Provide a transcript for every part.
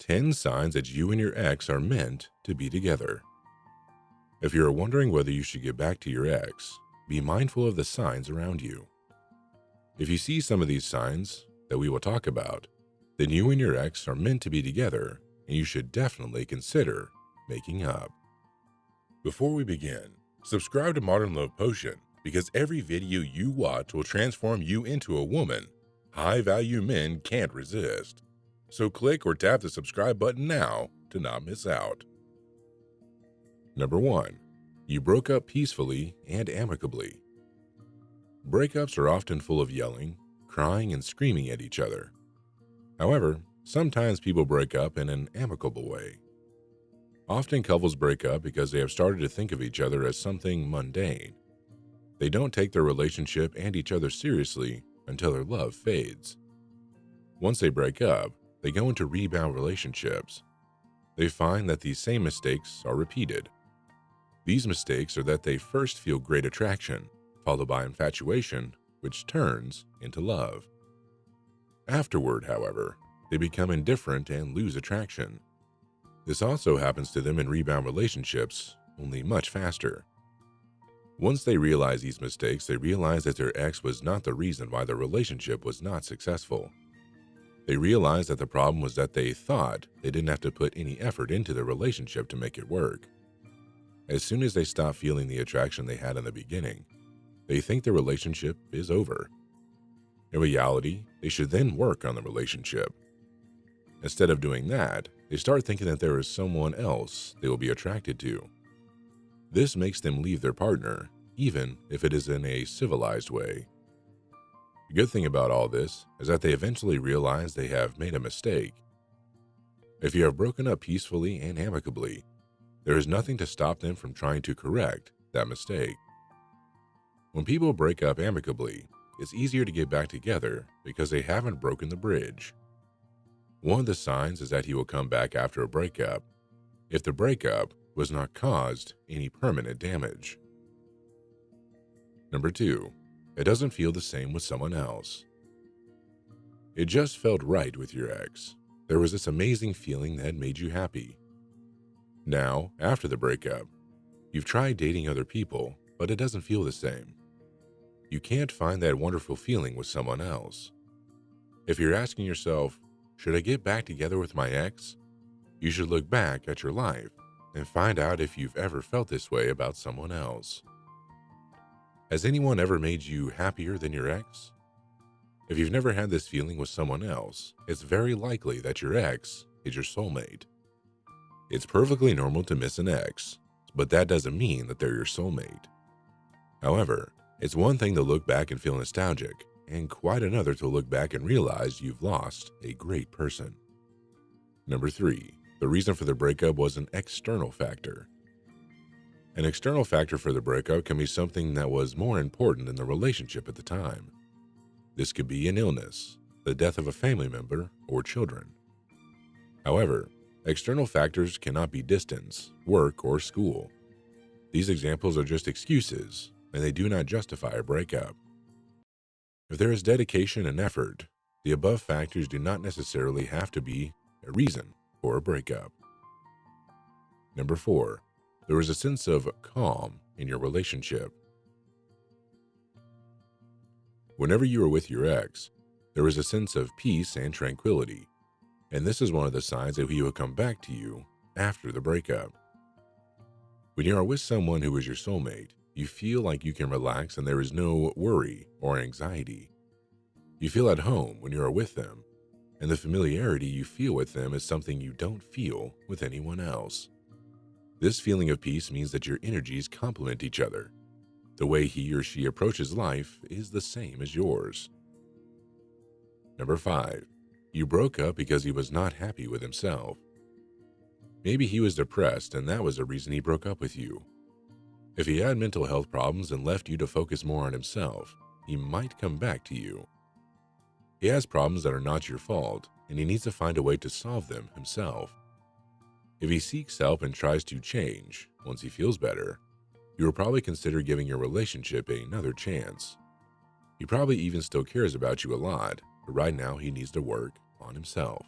10 signs that you and your ex are meant to be together. If you're wondering whether you should get back to your ex, be mindful of the signs around you. If you see some of these signs that we will talk about, then you and your ex are meant to be together and you should definitely consider making up. Before we begin, subscribe to Modern Love Potion because every video you watch will transform you into a woman high-value men can't resist. So click or tap the subscribe button now to not miss out. Number 1. You broke up peacefully and amicably. Breakups are often full of yelling, crying, and screaming at each other. However, sometimes people break up in an amicable way. Often couples break up because they have started to think of each other as something mundane. They don't take their relationship and each other seriously until their love fades. Once they break up, they go into rebound relationships. They find that these same mistakes are repeated. These mistakes are that they first feel great attraction, followed by infatuation, which turns into love. Afterward, however, they become indifferent and lose attraction. This also happens to them in rebound relationships, only much faster. Once they realize these mistakes, they realize that their ex was not the reason why their relationship was not successful. They realize that the problem was that they thought they didn't have to put any effort into their relationship to make it work. As soon as they stop feeling the attraction they had in the beginning, they think the relationship is over. In reality, they should then work on the relationship. Instead of doing that, they start thinking that there is someone else they will be attracted to. This makes them leave their partner, even if it is in a civilized way. The good thing about all this is that they eventually realize they have made a mistake. If you have broken up peacefully and amicably, there is nothing to stop them from trying to correct that mistake. When people break up amicably, it's easier to get back together because they haven't broken the bridge. One of the signs is that he will come back after a breakup if the breakup was not caused any permanent damage. Number 2. It doesn't feel the same with someone else. It just felt right with your ex. There was this amazing feeling that made you happy. Now, after the breakup, you've tried dating other people, but it doesn't feel the same. You can't find that wonderful feeling with someone else. If you're asking yourself, should I get back together with my ex? You should look back at your life and find out if you've ever felt this way about someone else. Has anyone ever made you happier than your ex? If you've never had this feeling with someone else, it's very likely that your ex is your soulmate. It's perfectly normal to miss an ex, but that doesn't mean that they're your soulmate. However, it's one thing to look back and feel nostalgic, and quite another to look back and realize you've lost a great person. Number 3. The reason for the breakup was an external factor. An external factor for the breakup can be something that was more important in the relationship at the time. This could be an illness, the death of a family member, or children. However, external factors cannot be distance, work, or school. These examples are just excuses, and they do not justify a breakup. If there is dedication and effort, the above factors do not necessarily have to be a reason for a breakup. Number 4. There is a sense of calm in your relationship. Whenever you are with your ex, there is a sense of peace and tranquility, and this is one of the signs that he will come back to you after the breakup. When you are with someone who is your soulmate, you feel like you can relax and there is no worry or anxiety. You feel at home when you are with them, and the familiarity you feel with them is something you don't feel with anyone else. This feeling of peace means that your energies complement each other. The way he or she approaches life is the same as yours. Number 5. You broke up because he was not happy with himself. Maybe he was depressed and that was the reason he broke up with you. If he had mental health problems and left you to focus more on himself, he might come back to you. He has problems that are not your fault, and he needs to find a way to solve them himself. If he seeks help and tries to change once he feels better, you will probably consider giving your relationship another chance. He probably even still cares about you a lot, but right now he needs to work on himself.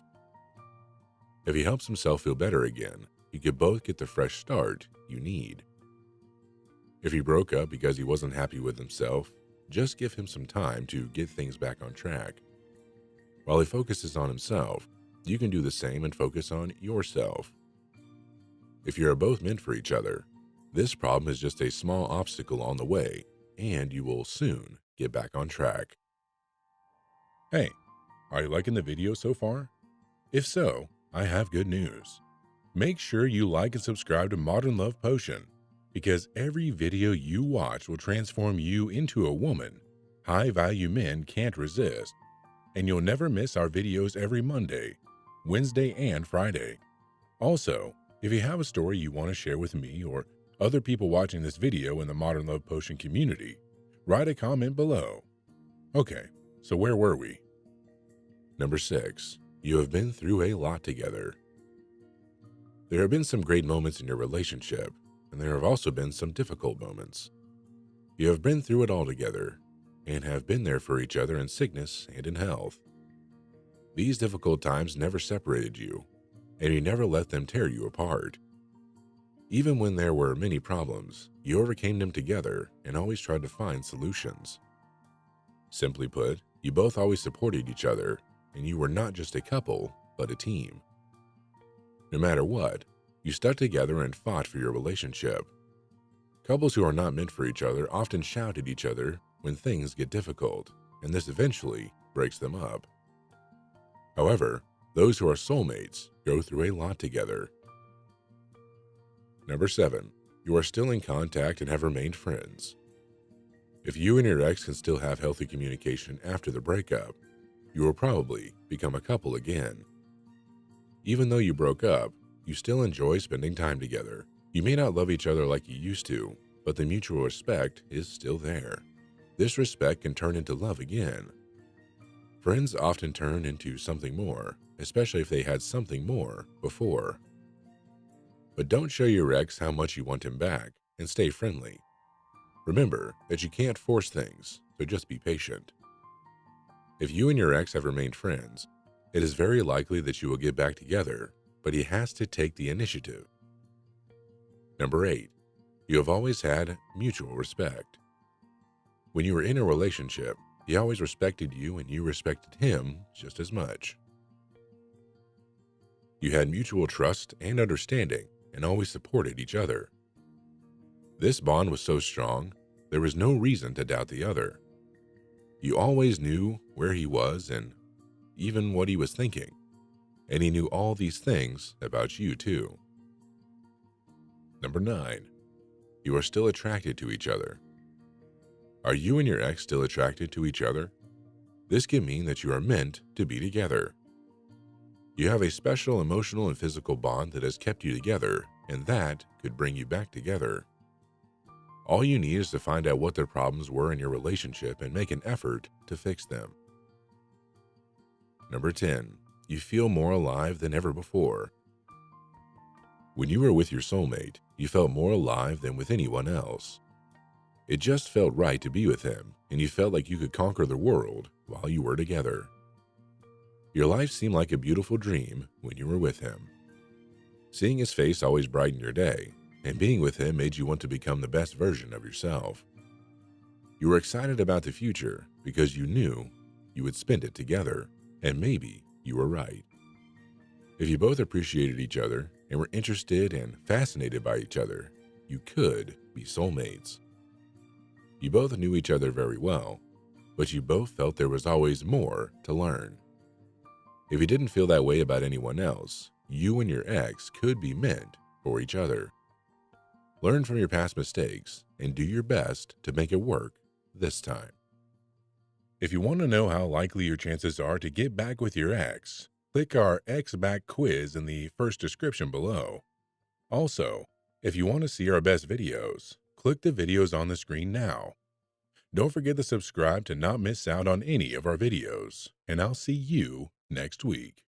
If he helps himself feel better again, you could both get the fresh start you need. If he broke up because he wasn't happy with himself, just give him some time to get things back on track. While he focuses on himself, you can do the same and focus on yourself. If you are both meant for each other, this problem is just a small obstacle on the way, and you will soon get back on track. Hey, are you liking the video so far? If so, I have good news. Make sure you like and subscribe to Modern Love Potion, because every video you watch will transform you into a woman high-value men can't resist, and you'll never miss our videos every Monday, Wednesday, and Friday. Also, if you have a story you want to share with me or other people watching this video in the Modern Love Potion community, write a comment below. Okay, so where were we? Number 6. You have been through a lot together. There have been some great moments in your relationship, and there have also been some difficult moments. You have been through it all together, and have been there for each other in sickness and in health. These difficult times never separated you, and you never let them tear you apart. Even when there were many problems, you overcame them together and always tried to find solutions. Simply put, you both always supported each other, and you were not just a couple, but a team. No matter what, you stuck together and fought for your relationship. Couples who are not meant for each other often shout at each other when things get difficult, and this eventually breaks them up. However, those who are soulmates go through a lot together. Number 7. You are still in contact and have remained friends. If you and your ex can still have healthy communication after the breakup, you will probably become a couple again. Even though you broke up, you still enjoy spending time together. You may not love each other like you used to, but the mutual respect is still there. This respect can turn into love again. Friends often turn into something more, especially if they had something more before. But don't show your ex how much you want him back, and stay friendly. Remember that you can't force things, so just be patient. If you and your ex have remained friends, it is very likely that you will get back together, but he has to take the initiative. Number 8. You have always had mutual respect. When you were in a relationship, he always respected you and you respected him just as much. You had mutual trust and understanding and always supported each other. This bond was so strong, there was no reason to doubt the other. You always knew where he was and even what he was thinking, and he knew all these things about you too. Number 9. You are still attracted to each other. Are you and your ex still attracted to each other? This can mean that you are meant to be together. You have a special emotional and physical bond that has kept you together, and that could bring you back together. All you need is to find out what their problems were in your relationship and make an effort to fix them. Number 10. You feel more alive than ever before. When you were with your soulmate, you felt more alive than with anyone else. It just felt right to be with him, and you felt like you could conquer the world while you were together. Your life seemed like a beautiful dream when you were with him. Seeing his face always brightened your day, and being with him made you want to become the best version of yourself. You were excited about the future because you knew you would spend it together, and maybe you were right. If you both appreciated each other and were interested and fascinated by each other, you could be soulmates. You both knew each other very well, but you both felt there was always more to learn. If you didn't feel that way about anyone else, you and your ex could be meant for each other. Learn from your past mistakes and do your best to make it work this time. If you want to know how likely your chances are to get back with your ex, click our Ex Back quiz in the first description below. Also, if you want to see our best videos, click the videos on the screen now. Don't forget to subscribe to not miss out on any of our videos, and I'll see you next week.